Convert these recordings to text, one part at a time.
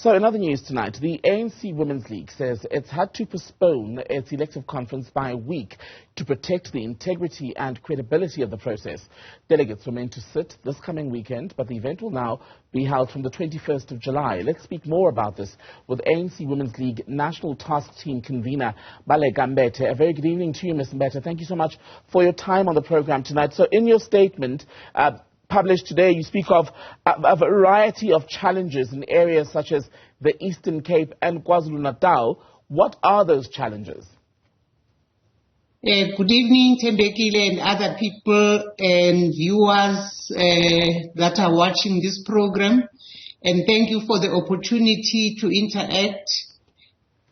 So in other news tonight, the ANC Women's League says it's had to postpone its elective conference by a week to protect the integrity and credibility of the process. Delegates were meant to sit this coming weekend, but the event will now be held from the 21st of July. Let's speak more about this with ANC Women's League National Task Team convener Baleka Mbete. A very good evening to you, Ms. Mbete. Thank you so much for your time on the program tonight. So in your statement, published today, you speak of a variety of challenges in areas such as the Eastern Cape and KwaZulu-Natal. What are those challenges? Good evening, Tembekile and other people and viewers that are watching this program. And thank you for the opportunity to interact.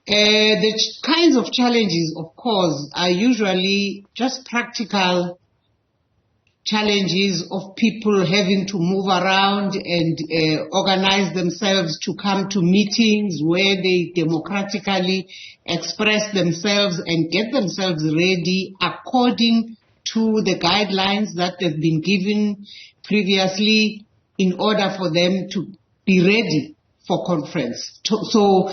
The kinds of challenges, of course, are usually just practical challenges of people having to move around and organize themselves to come to meetings where they democratically express themselves and get themselves ready according to the guidelines that they've been given previously in order for them to be ready for conference. So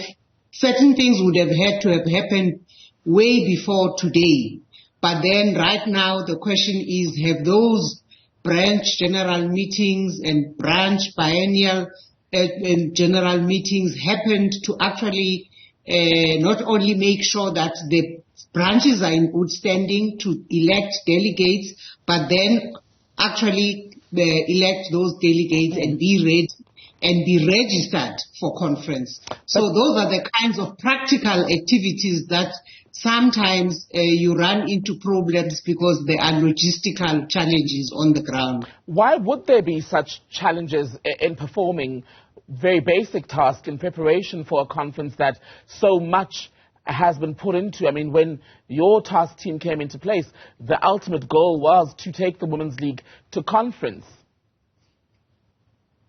certain things would have had to have happened way before today. But then right now the question is, have those branch general meetings and branch biennial and general meetings happened to actually not only make sure that the branches are in good standing to elect delegates, but then actually elect those delegates and be ready and be registered for conference. So those are the kinds of practical activities that sometimes you run into problems because there are logistical challenges on the ground. Why would there be such challenges in performing very basic tasks in preparation for a conference that so much has been put into? I mean, when your task team came into place, the ultimate goal was to take the Women's League to conference.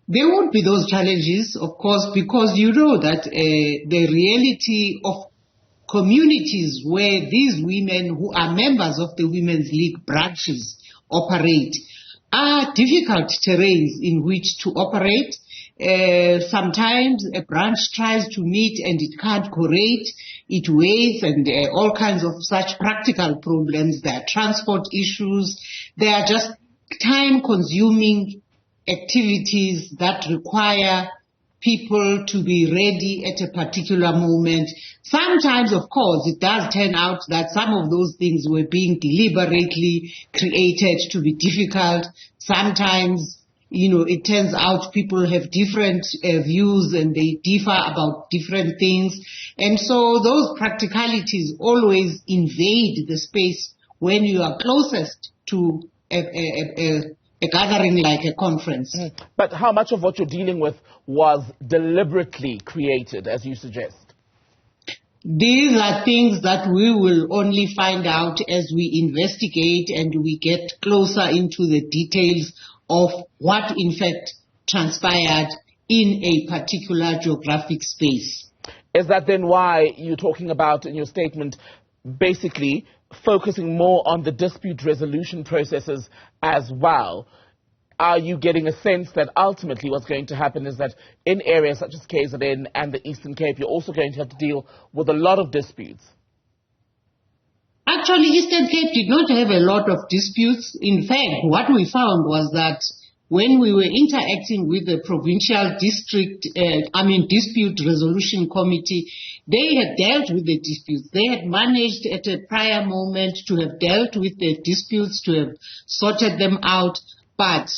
There would be those challenges, of course, because you know that the reality of communities where these women who are members of the Women's League branches operate are difficult terrains in which to operate. Sometimes a branch tries to meet and it can't coordinate, it waits, and all kinds of such practical problems. There are transport issues. There are just time-consuming activities that require people to be ready at a particular moment. Sometimes, of course, it does turn out that some of those things were being deliberately created to be difficult. Sometimes, it turns out people have different views and they differ about different things. And so those practicalities always invade the space when you are closest to a gathering like a conference. But how much of what you're dealing with was deliberately created, as you suggest? These are things that we will only find out as we investigate and we get closer into the details of what in fact transpired in a particular geographic space. Is that then why you're talking about in your statement basically focusing more on the dispute resolution processes as well? Are you getting a sense that ultimately what's going to happen is that in areas such as KZN and the Eastern Cape, you're also going to have to deal with a lot of disputes? Actually, Eastern Cape did not have a lot of disputes. In fact, what we found was that when we were interacting with the provincial dispute resolution committee, they had dealt with the disputes. They had managed at a prior moment to have dealt with the disputes, to have sorted them out. But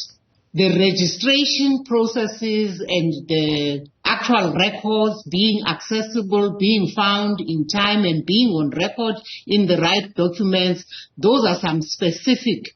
the registration processes and the actual records being accessible, being found in time and being on record in the right documents, those are some specific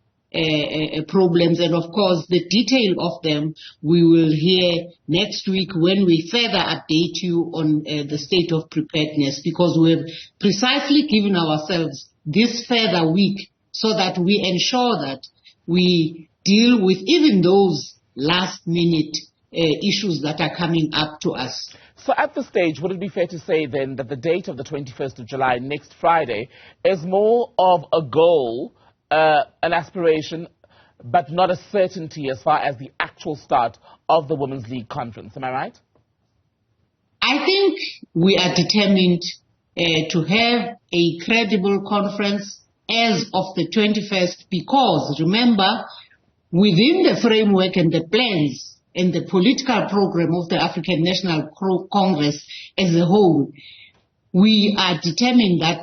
problems, and of course the detail of them we will hear next week when we further update you on the state of preparedness, because we have precisely given ourselves this further week so that we ensure that we deal with even those last minute issues that are coming up to us. So at this stage, would it be fair to say then that the date of the 21st of July, next Friday, is more of a goal, an aspiration, but not a certainty as far as the actual start of the Women's League conference? Am I right? I think we are determined to have a credible conference as of the 21st, because remember, within the framework and the plans and the political program of the African National Congress as a whole, we are determined that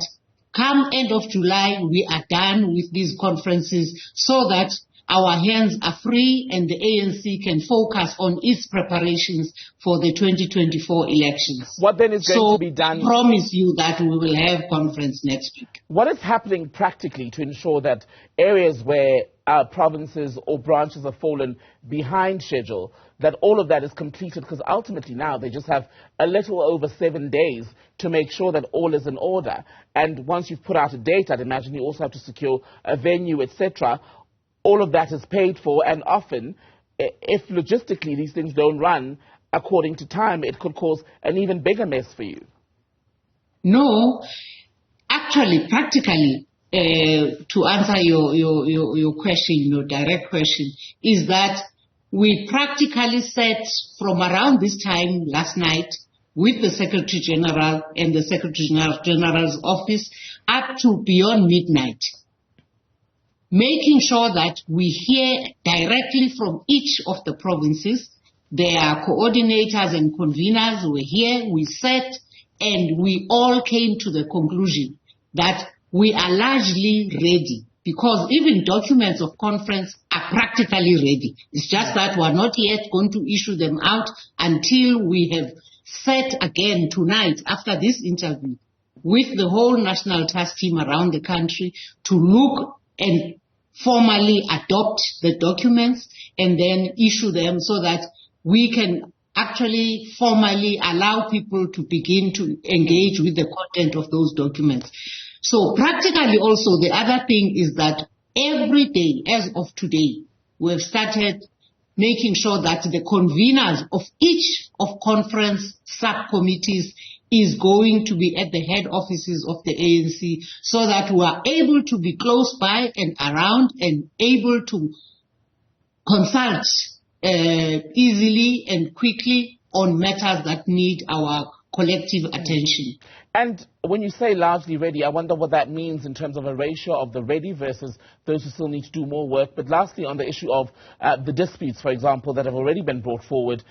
come end of July, we are done with these conferences so that our hands are free and the ANC can focus on its preparations for the 2024 elections. What then is going to be done? I promise you that we will have conference next week. What is happening practically to ensure that areas where provinces or branches have fallen behind schedule, that all of that is completed? Because ultimately now they just have a little over 7 days to make sure that all is in order. And once you've put out a date, I'd imagine you also have to secure a venue, etc. All of that is paid for, and often, if logistically these things don't run according to time, it could cause an even bigger mess for you. No, actually, practically, to answer your question, your direct question, is that we practically set from around this time last night with the Secretary General and the Secretary General's office up to beyond midnight, making sure that we hear directly from each of the provinces. Their coordinators and conveners were here, we sat, and we all came to the conclusion that we are largely ready, because even documents of conference are practically ready. It's just that we're not yet going to issue them out until we have sat again tonight after this interview with the whole national task team around the country to look and formally adopt the documents and then issue them so that we can actually formally allow people to begin to engage with the content of those documents. So practically also the other thing is that every day as of today, we've started making sure that the conveners of each of conference subcommittees is going to be at the head offices of the ANC so that we are able to be close by and around and able to consult easily and quickly on matters that need our collective attention. And when you say largely ready, I wonder what that means in terms of a ratio of the ready versus those who still need to do more work. But lastly, on the issue of the disputes, for example, that have already been brought forward,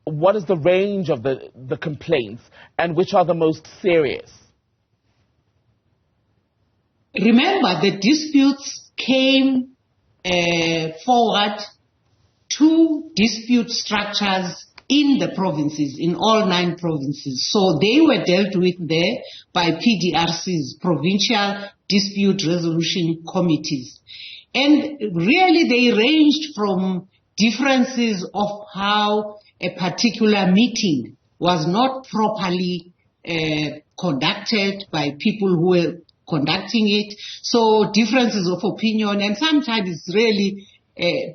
what is the range of the complaints and which are the most serious? Remember, the disputes came forward to dispute structures in the provinces, in all 9 provinces. So they were dealt with there by PDRCs, Provincial Dispute Resolution Committees. And really they ranged from differences of how a particular meeting was not properly conducted by people who were conducting it. So differences of opinion, and sometimes it's really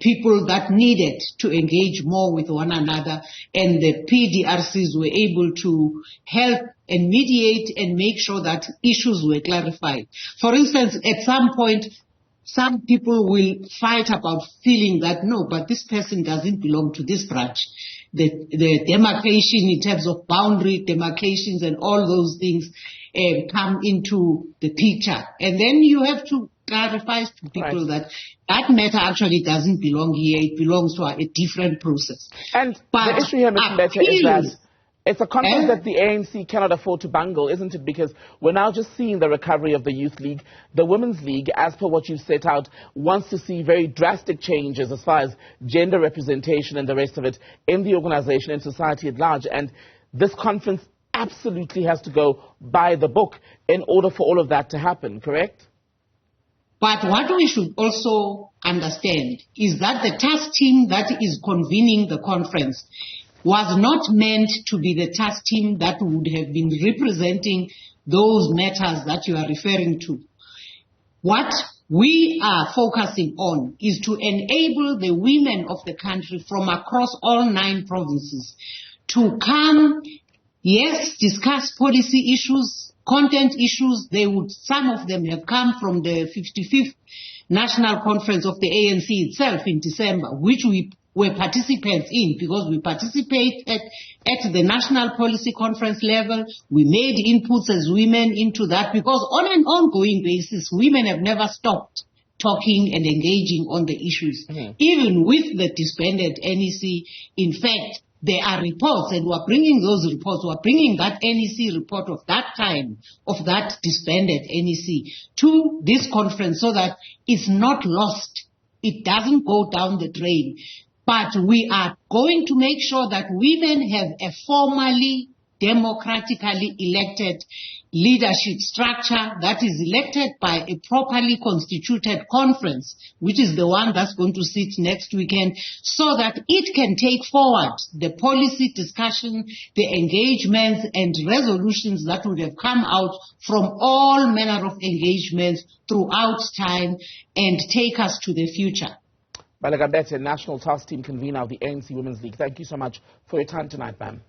people that needed to engage more with one another, and the PDRCs were able to help and mediate and make sure that issues were clarified. For instance, at some point, some people will fight about feeling that, no, but this person doesn't belong to this branch. The demarcation in terms of boundary demarcations and all those things come into the picture. And then you have to clarify to people that matter actually doesn't belong here. It belongs to a different process. And the issue here, Mr. Mbete, is that it's a concept that the ANC cannot afford to bungle, isn't it? Because we're now just seeing the recovery of the Youth League. The Women's League, as per what you've set out, wants to see very drastic changes as far as gender representation and the rest of it in the organization and society at large. And this conference absolutely has to go by the book in order for all of that to happen, correct? But what we should also understand is that the task team that is convening the conference was not meant to be the task team that would have been representing those matters that you are referring to. What we are focusing on is to enable the women of the country from across all 9 provinces to come, yes, discuss policy issues, content issues. Some of them have come from the 55th National Conference of the ANC itself in December, which we were participants in, because we participated at the national policy conference level. We made inputs as women into that, because on an ongoing basis, women have never stopped talking and engaging on the issues. Even with the disbanded NEC, in fact, there are reports, and we're bringing those reports. We're bringing that NEC report of that time, of that disbanded NEC, to this conference so that it's not lost. It doesn't go down the drain. But we are going to make sure that women have a formally, democratically elected leadership structure that is elected by a properly constituted conference, which is the one that's going to sit next weekend, so that it can take forward the policy discussion, the engagements and resolutions that would have come out from all manner of engagements throughout time and take us to the future. Baleka Mbete, National Task Team Convener of the ANC Women's League. Thank you so much for your time tonight, ma'am.